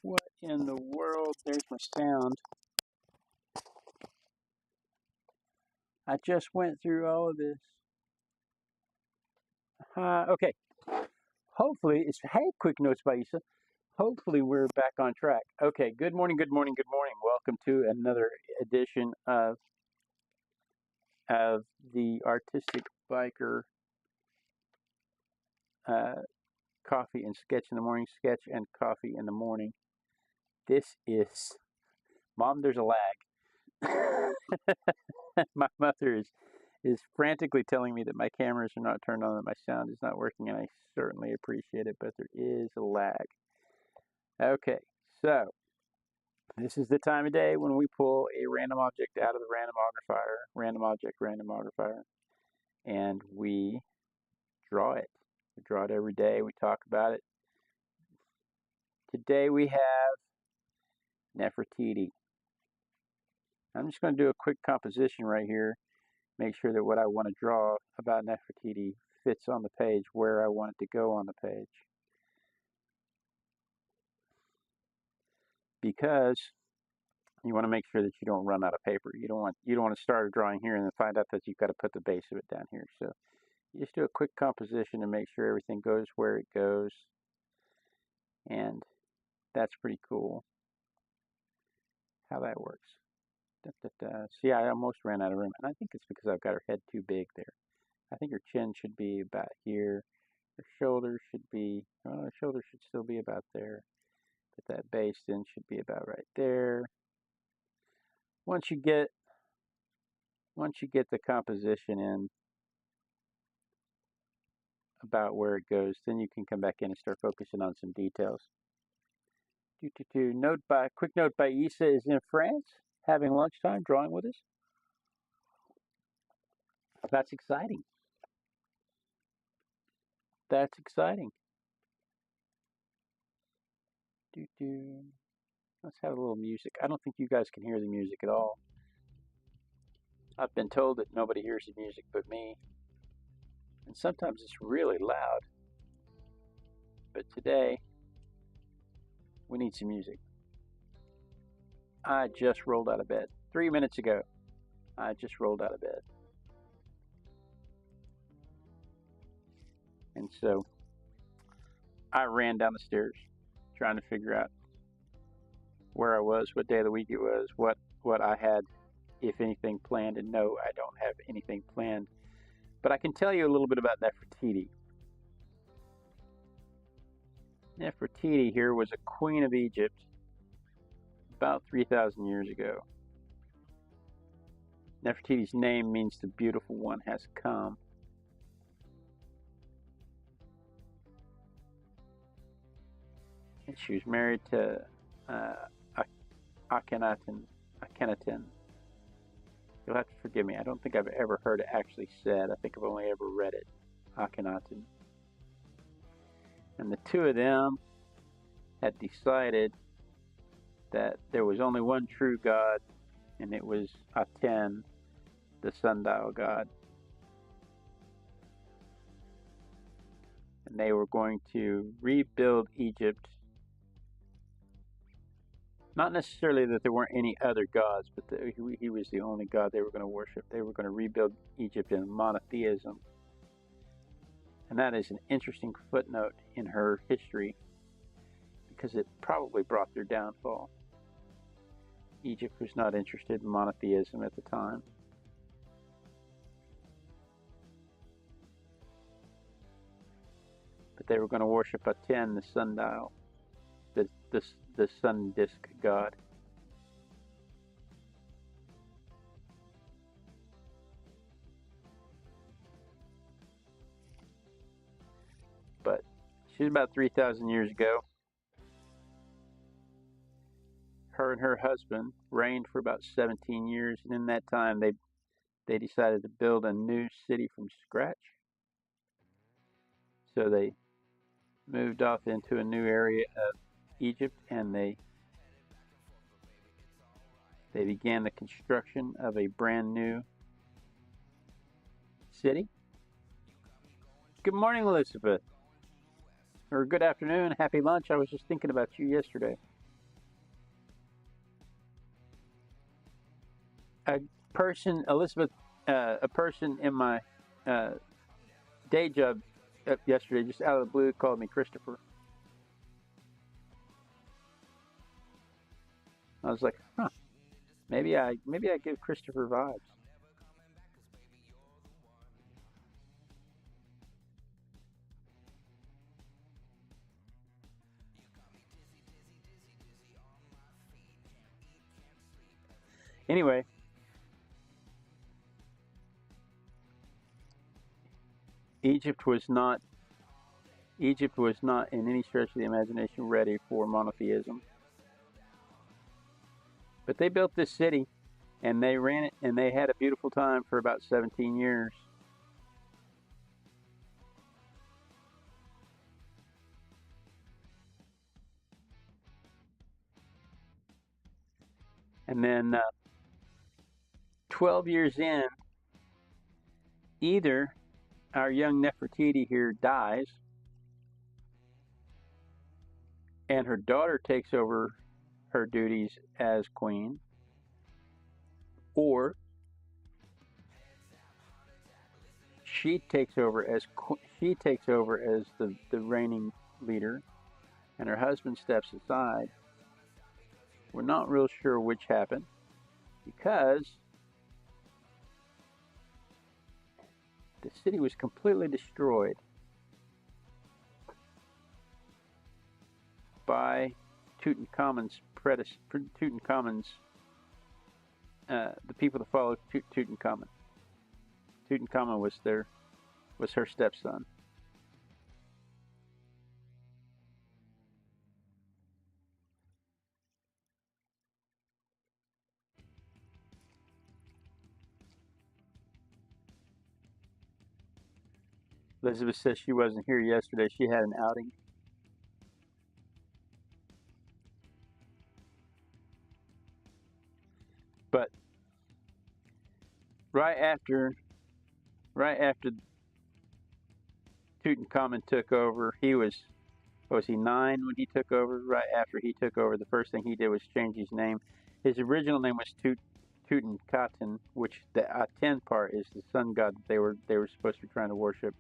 What in the world? There's my sound. I just went through all of this. Okay. Hopefully, hey, quick notes by Issa. Hopefully, we're back on track. Okay, good morning, good morning, good morning. Welcome to another edition of the Artistic Biker Coffee and Sketch in the Morning, Sketch and Coffee in the Morning. This is, Mom, there's a lag. My mother is frantically telling me that my cameras are not turned on, that my sound is not working, and I certainly appreciate it, but there is a lag. Okay, so this is the time of day when we pull a random object out of the Random Object Randomogrifier, and we draw it. We draw it every day. We talk about it. Today we have Nefertiti. I'm just going to do a quick composition right here. Make sure that what I want to draw about Nefertiti fits on the page where I want it to go on the page. Because you want to make sure that you don't run out of paper. You don't want to start a drawing here and then find out that you've got to put the base of it down here. So you just do a quick composition to make sure everything goes where it goes. And that's pretty cool how that works. See, I almost ran out of room, and I think it's because I've got her head too big there. I think her chin should be about here. Her shoulders should be, well, her shoulders should still be about there. But that base then should be about right there. Once you get the composition in about where it goes, then you can come back in and start focusing on some details. Quick note by Issa is in France, having lunchtime, drawing with us. That's exciting. That's exciting. Let's have a little music. I don't think you guys can hear the music at all. I've been told that nobody hears the music but me. And sometimes it's really loud. But today, we need some music. I just rolled out of bed. 3 minutes ago, I just rolled out of bed. And so, I ran down the stairs trying to figure out where I was, what day of the week it was, what I had, if anything, planned. And no, I don't have anything planned. But I can tell you a little bit about Nefertiti. Nefertiti here was a queen of Egypt about 3,000 years ago. Nefertiti's name means the beautiful one has come. And she was married to Akhenaten. You'll have to forgive me. I don't think I've ever heard it actually said. I think I've only ever read it. Akhenaten. And the two of them had decided that there was only one true God, and it was Aten, the sundial god. And they were going to rebuild Egypt. Not necessarily that there weren't any other gods, but he was the only god they were going to worship. They were going to rebuild Egypt in monotheism. And that is an interesting footnote in her history, because it probably brought their downfall. Egypt was not interested in monotheism at the time. But they were going to worship Aten, the sundial, the sun disk god. But she's about 3,000 years ago. Her and her husband reigned for about 17 years, and in that time they decided to build a new city from scratch. So they moved off into a new area of Egypt, and they began the construction of a brand new city. Good morning, Elizabeth. Or good afternoon, happy lunch. I was just thinking about you yesterday. a person, Elizabeth, a person in my day job yesterday, just out of the blue, called me Christopher. I was like, huh, maybe I give Christopher vibes. Anyway, Egypt was not in any stretch of the imagination ready for monotheism. But they built this city and they ran it and they had a beautiful time for about 17 years. And then 12 years in, either our young Nefertiti here dies and her daughter takes over her duties as queen, or she takes over as the reigning leader and her husband steps aside. We're not real sure which happened because the city was completely destroyed by Tutankhamun's the people that followed Tutankhamun. Tutankhamun was her stepson. Elizabeth says she wasn't here yesterday. She had an outing. But right after Tutankhamun took over, he was 9 when he took over? Right after he took over, the first thing he did was change his name. His original name was Tutankhaten, which the Aten part is the sun god that they were supposed to be trying to worship.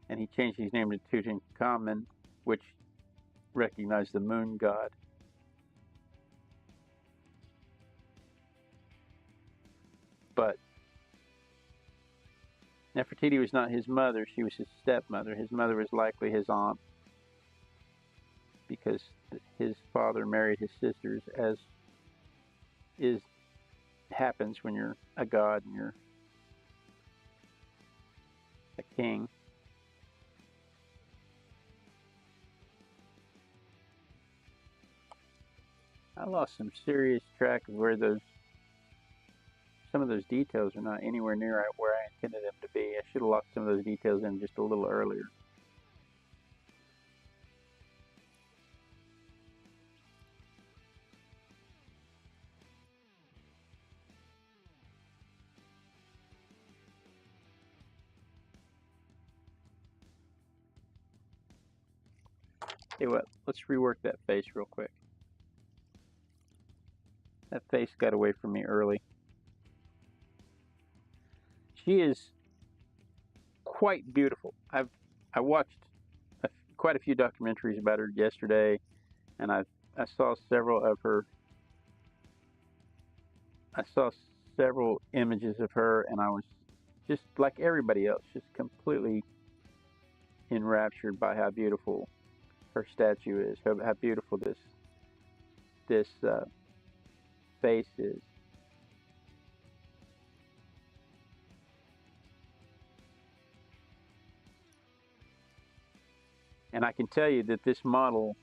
And he changed his name to Tutankhamun, which recognized the moon god. But Nefertiti was not his mother, she was his stepmother. His mother was likely his aunt, because his father married his sisters, as happens when you're a god and you're a king. I lost some serious track of where some of those details are not anywhere near where I intended them to be. I should have locked some of those details in just a little earlier. Hey, what? Let's rework that face real quick. That face got away from me early. She is quite beautiful. I watched quite a few documentaries about her yesterday, and I saw several of her. I saw several images of her, and I was just like everybody else, just completely enraptured by how beautiful her statue is, how beautiful this face is. And I can tell you that this model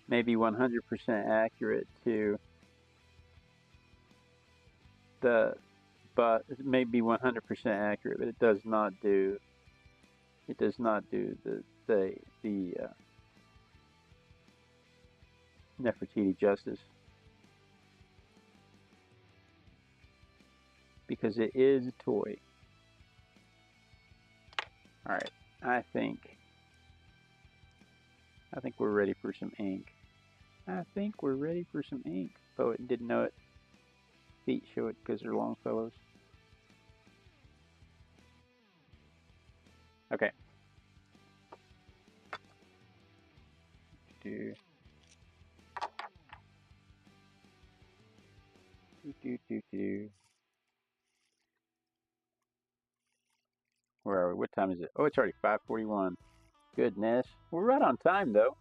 may be 100% accurate to but it may be 100% accurate, but it does not do the Nefertiti justice, because it is a toy. All right, I think we're ready for some ink. I think we're ready for some ink. Poet didn't know it. feet show it because they're long fellows. Okay. Where are we? What time is it? Oh, it's already 5:41. Goodness. We're right on time, though.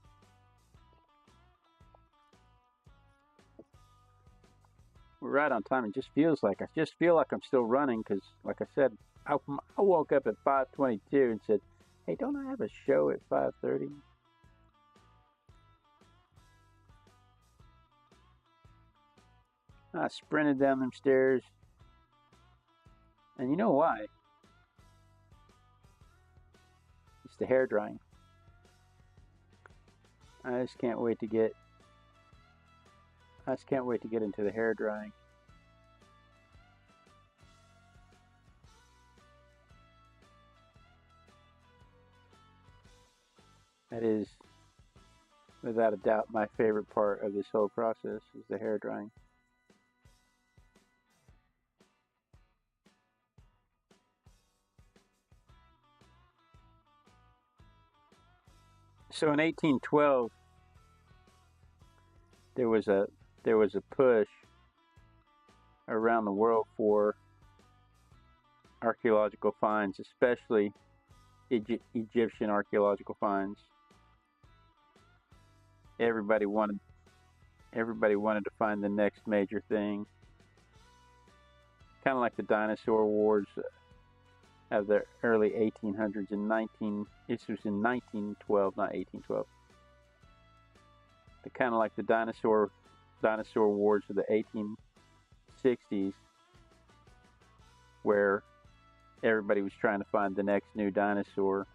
We're right on time. It just feels like, I just feel like I'm still running because, like I said, I woke up at 5:22 and said, hey, don't I have a show at 5:30? I sprinted down them stairs. And you know why? It's the hair drying. I just can't wait to get into the hair drying. That is, without a doubt, my favorite part of this whole process is the hair drying. So in 1812, there was a push around the world for archaeological finds, especially Egyptian archaeological finds. Everybody wanted to find the next major thing. Kind of like the dinosaur wars of the early 1800s. This was in 1912, not 1812. Kind of like the dinosaur wars of the 1860s, where everybody was trying to find the next new dinosaur.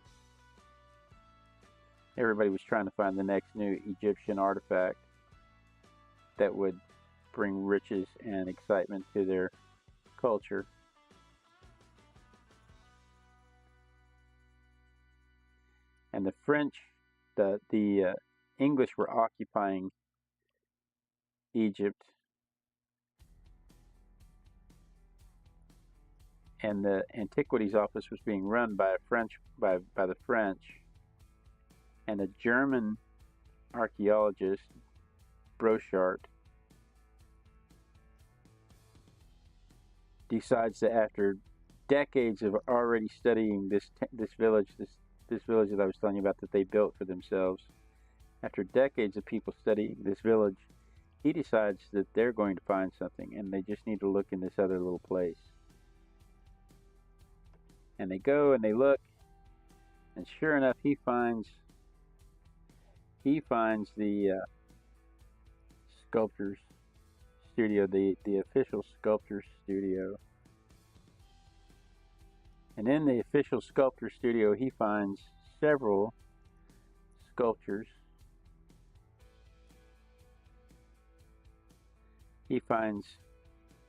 Everybody was trying to find the next new Egyptian artifact that would bring riches and excitement to their culture. And the French, the English were occupying Egypt, and the Antiquities Office was being run by the French, and a German archaeologist, Brochard, decides that after decades of already studying this village that I was telling you about that they built for themselves, after decades of people studying this village, he decides that they're going to find something and they just need to look in this other little place. And they go and they look, and sure enough, he finds the sculptor's studio, the official sculptor's studio. And in the official sculptor's studio, he finds several sculptures. He finds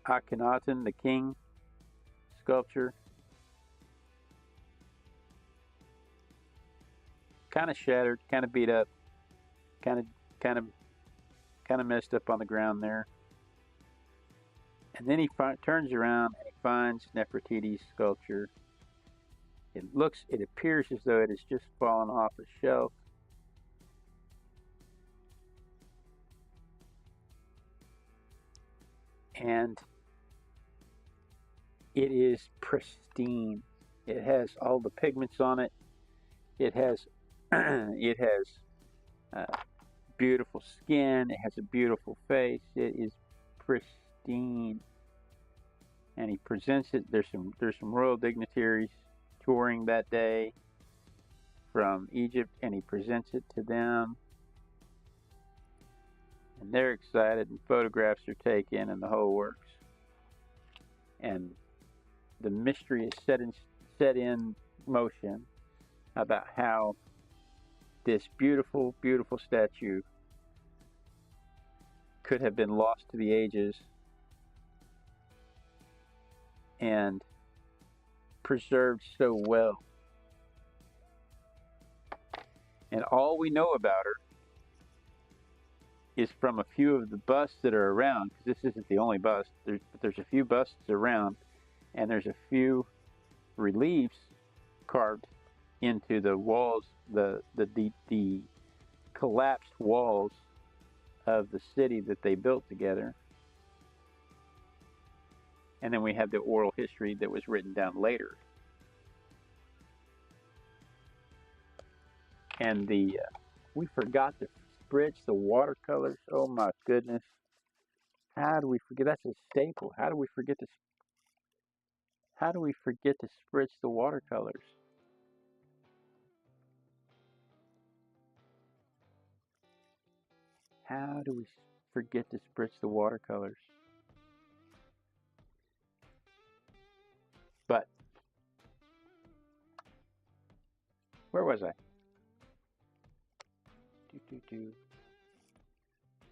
Akhenaten, the king sculpture, kind of shattered, kind of beat up, kind of messed up on the ground there. And then he turns around and he finds Nefertiti's sculpture. It appears as though it has just fallen off a shelf. And it is pristine. It has all the pigments on it. It has beautiful skin. It has a beautiful face. It is pristine. And he presents it. There's some royal dignitaries touring that day from Egypt, and he presents it to them. And they're excited, and photographs are taken, and the whole works. And the mystery is set in motion about how this beautiful, beautiful statue could have been lost to the ages and preserved so well. And all we know about her is from a few of the busts that are around, because this isn't the only bust. There's a few busts around, and there's a few reliefs carved into the walls, the collapsed walls of the city that they built together. And then we have the oral history that was written down later. And we forgot to spritz the watercolors. Oh my goodness. How do we forget? That's a staple. How do we forget to spritz the watercolors? How do we forget to spritz the watercolors? But where was I?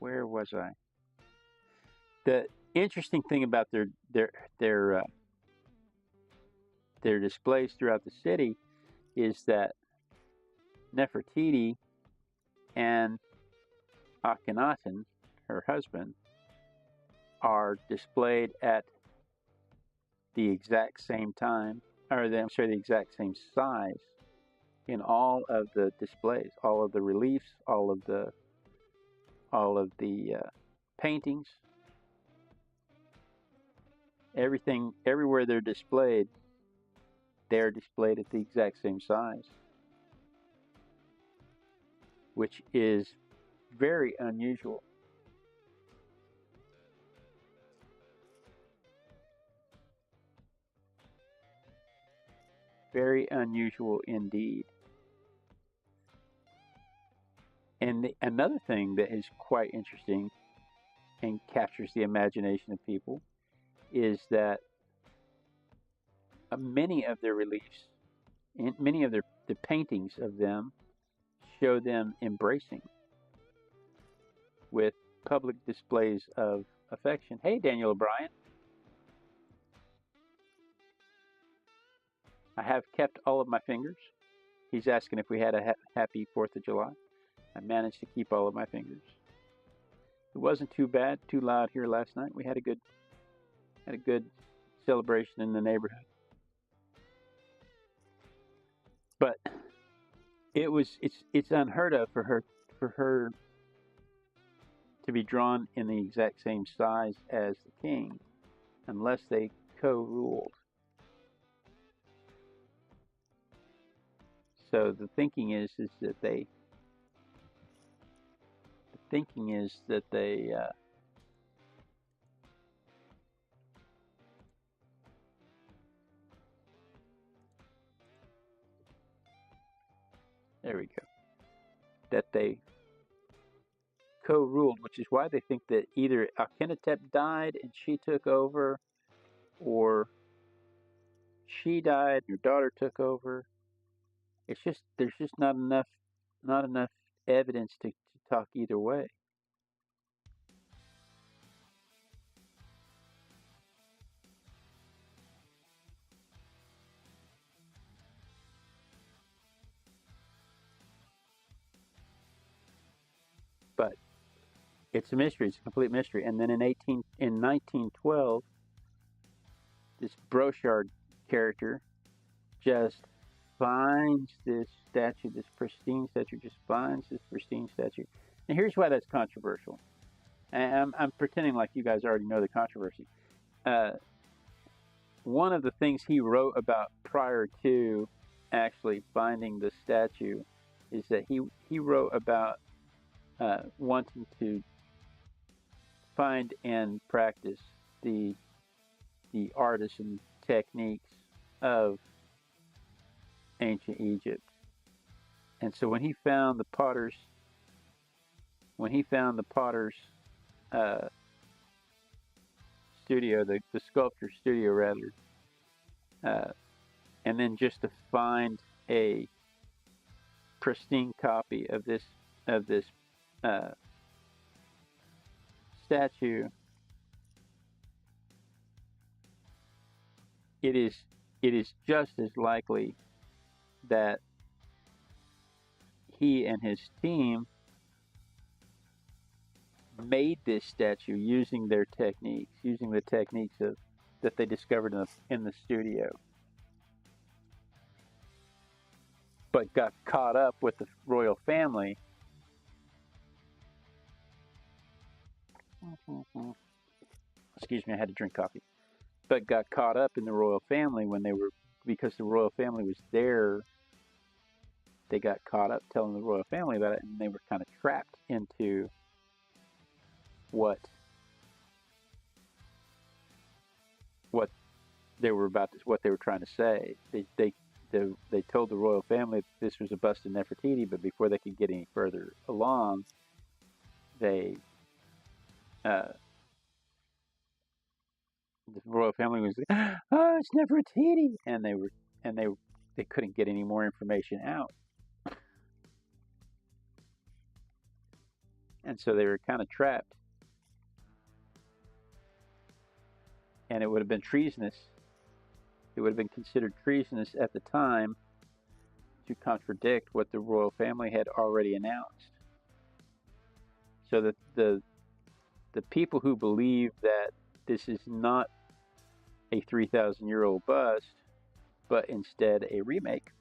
Where was I? The interesting thing about their displays throughout the city is that Nefertiti and Akhenaten, her husband, are displayed at the exact same time, or the exact same size in all of the displays, all of the reliefs, all of the paintings, everything, everywhere they're displayed at the exact same size, which is very unusual. Very unusual indeed. And another thing that is quite interesting and captures the imagination of people is that many of their reliefs, many of the paintings of them, show them embracing with public displays of affection. Hey, Daniel O'Brien. I have kept all of my fingers. He's asking if we had a happy 4th of July. I managed to keep all of my fingers. It wasn't too bad, too loud here last night. We had a good celebration in the neighborhood. But it's unheard of for her to be drawn in the exact same size as the king, unless they co-ruled. So the thinking is that they there we go, that they co-ruled, which is why they think that either Akhenaten died and she took over, or she died and her daughter took over. It's just there's just not enough evidence to talk either way. But it's a mystery. It's a complete mystery. And then in 1912, this Brochard character just finds this statue, this pristine statue. And here's why that's controversial. And I'm pretending like you guys already know the controversy. One of the things he wrote about prior to actually finding the statue is that he wrote about wanting to find and practice the artisan techniques of ancient Egypt. And so when he found the potter's studio, the sculpture studio rather, and then just to find a pristine copy of this statue, it is just as likely that he and his team made this statue using their techniques, using the techniques that they discovered in the studio, but got caught up with the royal family. Excuse me, I had to drink coffee. But got caught up in the royal family because the royal family was there. They got caught up telling the royal family about it, and they were kind of trapped into what they were what they were trying to say. They told the royal family this was a bust of Nefertiti, but before they could get any further along, the royal family was like, "Oh, it's Nefertiti," and they couldn't get any more information out, and so they were kind of trapped, and it would have been treasonous. It would have been considered treasonous at the time to contradict what the royal family had already announced. So that the people who believe that this is not a 3,000-year-old bust, but instead a remake,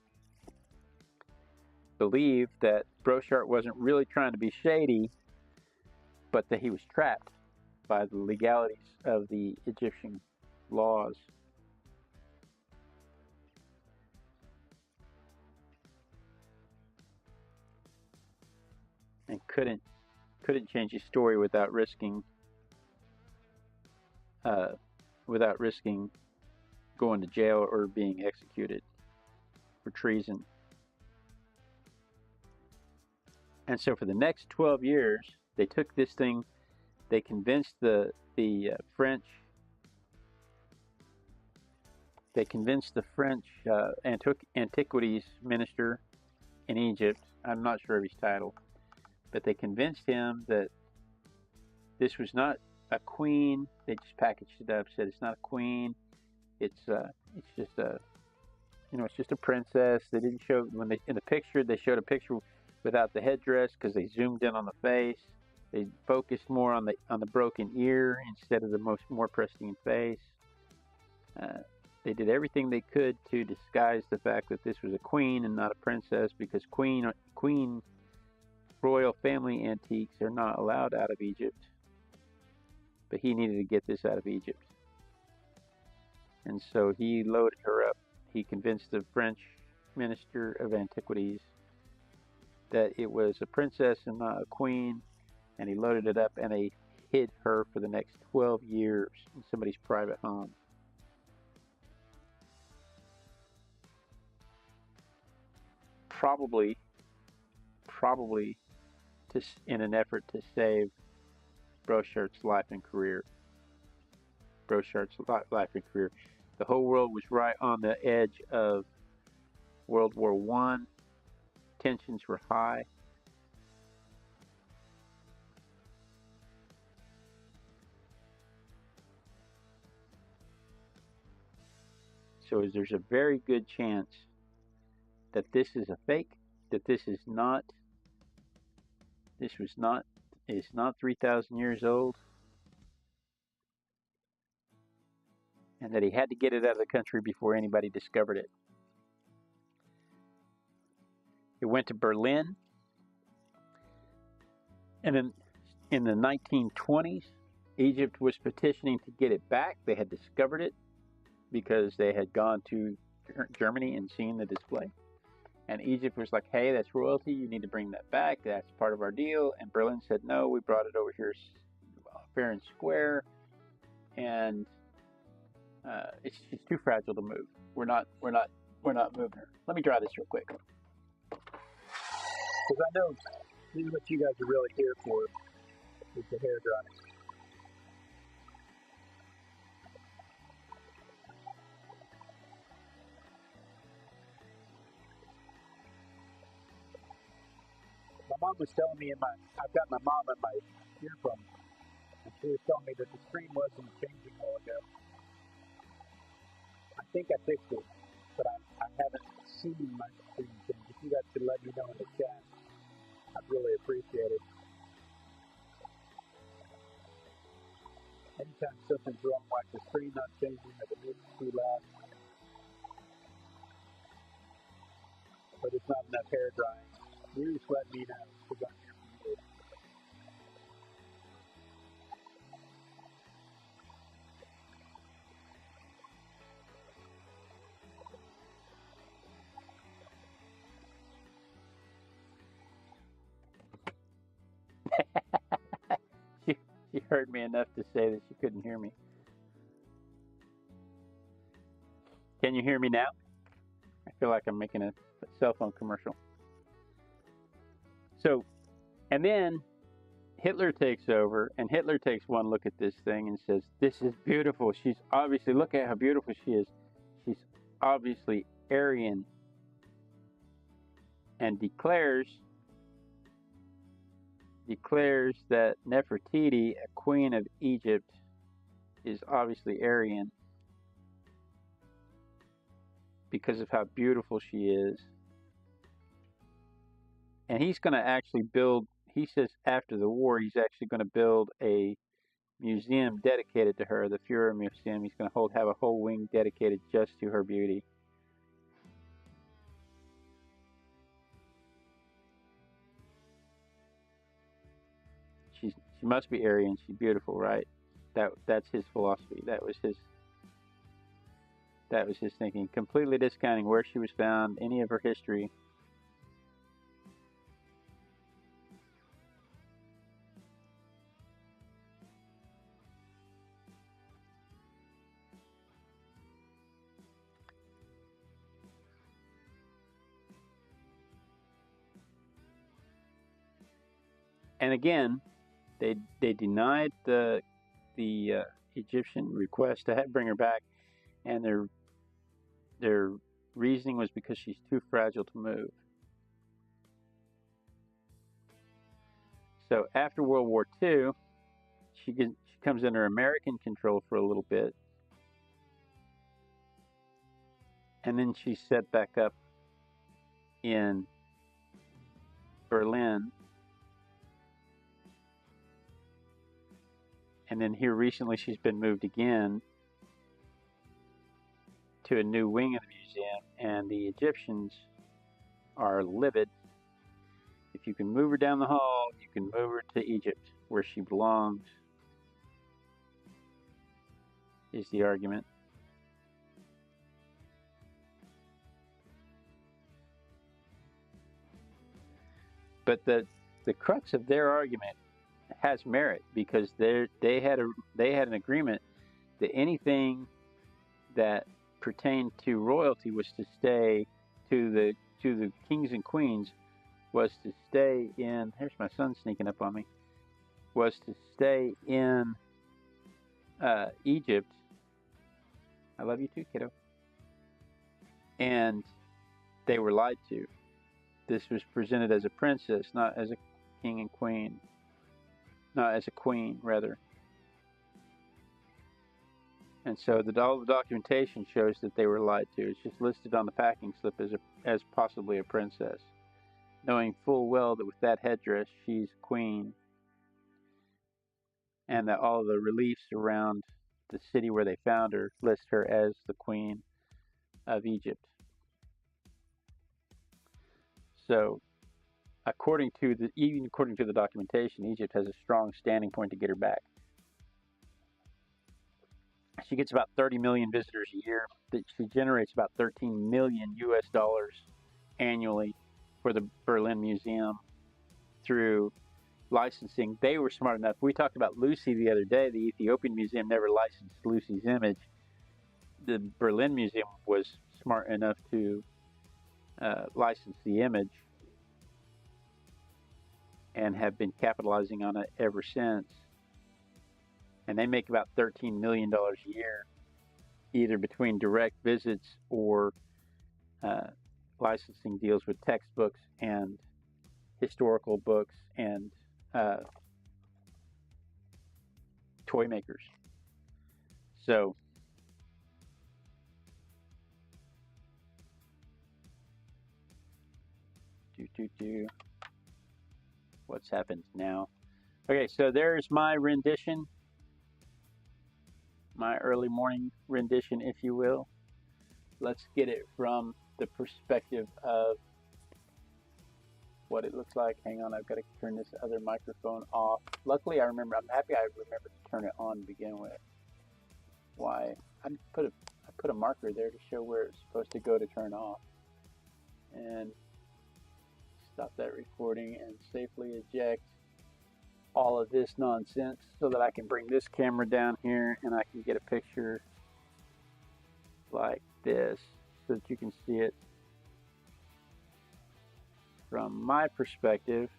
believe that Brochart wasn't really trying to be shady, but that he was trapped by the legalities of the Egyptian laws. And couldn't change his story without risking going to jail or being executed for treason. And so for the next 12 years, they took this thing. They convinced the French. They convinced the French antiquities minister in Egypt. I'm not sure of his title, but they convinced him that this was not a queen. They just packaged it up, said it's not a queen. It's just a princess. They didn't show in the picture. They showed a picture without the headdress because they zoomed in on the face. They focused more on the broken ear instead of the more pristine face. They did everything they could to disguise the fact that this was a queen and not a princess, because queen royal family antiques are not allowed out of Egypt. But he needed to get this out of Egypt. And so he loaded her up. He convinced the French minister of antiquities that it was a princess and not a queen, and he loaded it up, and they hid her for the next 12 years in somebody's private home. Probably in an effort to save Brochart's life and career. The whole world was right on the edge of World War I. Tensions were high. So there's a very good chance that this is a fake, that this is not 3,000 years old, and that he had to get it out of the country before anybody discovered it. It went to Berlin, and in the 1920s, Egypt was petitioning to get it back. They had discovered it because they had gone to Germany and seen the display. And Egypt was like, hey, that's royalty. You need to bring that back. That's part of our deal. And Berlin said, no, we brought it over here fair and square. And it's too fragile to move. We're not moving her. Let me dry this real quick. Because I know this is what you guys are really here for, is the hair drying. My mom was telling me I've got my mom in my earphones, and she was telling me that the screen wasn't changing a while ago. I think I fixed it, but I haven't seen my screen change. If you guys could let me know in the chat, I'd really appreciate it. sometimes something's wrong, like the screen not changing or the music's too loud, but it's not enough hair drying. You just let me know, because I'm here for you. She heard me enough to say that she couldn't hear me. Can you hear me now? I feel like I'm making a cell phone commercial. So, and then Hitler takes over, and Hitler takes one look at this thing and says, "This is beautiful. She's obviously, look at how beautiful she is. She's obviously Aryan," and declares that Nefertiti, a queen of Egypt, is obviously Aryan because of how beautiful she is. And he's going to actually build, he says after the war, he's actually going to build a museum dedicated to her, the Führer Museum. He's going to have a whole wing dedicated just to her beauty. She must be Aryan. She's beautiful, right? That's his philosophy. That was his thinking. Completely discounting where she was found, any of her history. And again, they denied the Egyptian request to bring her back, and their reasoning was because she's too fragile to move. So after World War II, she comes under American control for a little bit, and then she's set back up in Berlin. And then here recently she's been moved again to a new wing of the museum, and the Egyptians are livid. If you can move her down the hall, you can move her to Egypt, where she belongs, is the argument. But the crux of their argument has merit, because they had an agreement that anything that pertained to royalty was to stay to the kings and queens, was to stay in, here's my son sneaking up on me, was to stay in Egypt. I love you too, kiddo. And they were lied to. This was presented as a princess, not as a king and queen. Not as a queen, rather. And so all the documentation shows that they were lied to. It's just listed on the packing slip as possibly a princess, knowing full well that with that headdress, she's a queen, and that all of the reliefs around the city where they found her list her as the Queen of Egypt. So, according to the documentation, Egypt has a strong standing point to get her back. She gets about 30 million visitors a year. She generates about $13 million annually for the Berlin Museum through licensing. They were smart enough. We talked about Lucy the other day. The Ethiopian Museum never licensed Lucy's image. The Berlin Museum was smart enough to license the image, and have been capitalizing on it ever since. And they make about $13 million a year, either between direct visits or licensing deals with textbooks and historical books and toy makers. So what's happened now? Okay, so there's my rendition my early morning rendition, if you will. Let's get it from the perspective of what it looks like. Hang on, I've got to turn this other microphone off. Luckily, I'm happy I remembered to turn it on to begin with. Why? I put a marker there to show where it's supposed to go to turn off. And stop that recording and safely eject all of this nonsense so that I can bring this camera down here and I can get a picture like this so that you can see it from my perspective.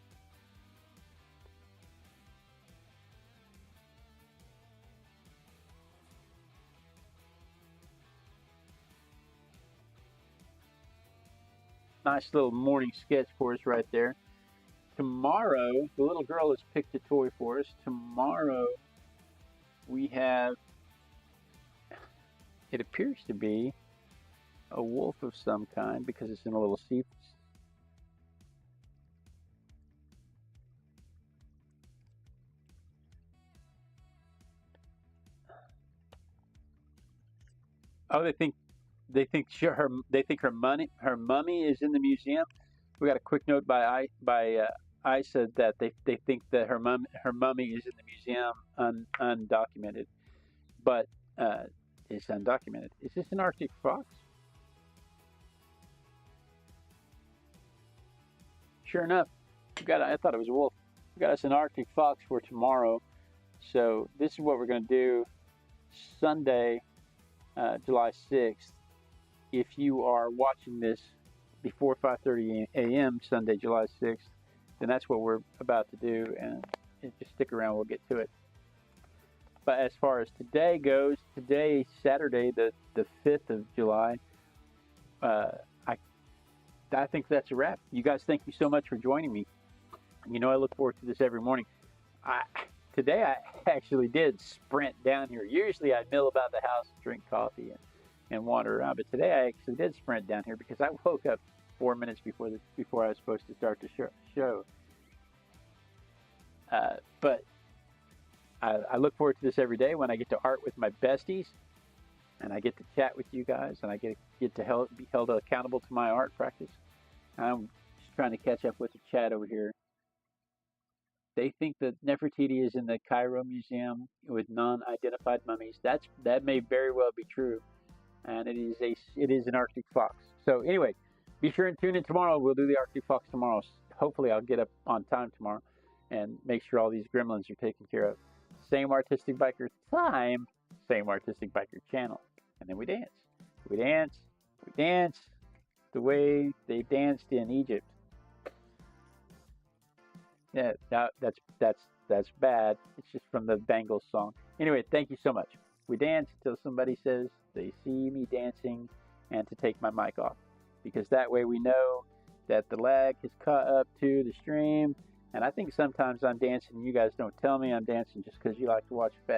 Nice little morning sketch for us right there. Tomorrow, the little girl has picked a toy for us. Tomorrow, we have, it appears to be a wolf of some kind because it's in a little sea. Oh, they think her mummy is in the museum. We got a quick note by Isa that they think that her mummy is in the museum undocumented, but it's undocumented. Is this an Arctic fox? Sure enough, I thought it was a wolf. We got us an Arctic fox for tomorrow. So this is what we're going to do Sunday, July 6th. If you are watching this before 5:30 a.m. Sunday, July 6th, then that's what we're about to do, and just stick around, we'll get to it. But as far as today goes, today, Saturday, the 5th of July, I think that's a wrap. You guys, thank you so much for joining me. You know I look forward to this every morning. Today I actually did sprint down here. Usually I mill about the house, drink coffee, and wander around. But today I actually did sprint down here because I woke up 4 minutes before I was supposed to start the show. But I look forward to this every day when I get to art with my besties, and I get to chat with you guys, and I get to be held accountable to my art practice. I'm just trying to catch up with the chat over here. They think that Nefertiti is in the Cairo Museum with non-identified mummies. That may very well be true, and it is an Arctic fox. So anyway, be sure and tune in tomorrow. We'll do the Arctic fox tomorrow. Hopefully, I'll get up on time tomorrow and make sure all these gremlins are taken care of. Same Artistic Biker time, same Artistic Biker channel, and then we dance. We dance the way they danced in Egypt. Yeah, that's bad. It's just from the Bangles song. Anyway, thank you so much. We dance till somebody says they see me dancing and to take my mic off, because that way we know that the lag has caught up to the stream. And I think sometimes I'm dancing, you guys don't tell me I'm dancing just because you like to watch fat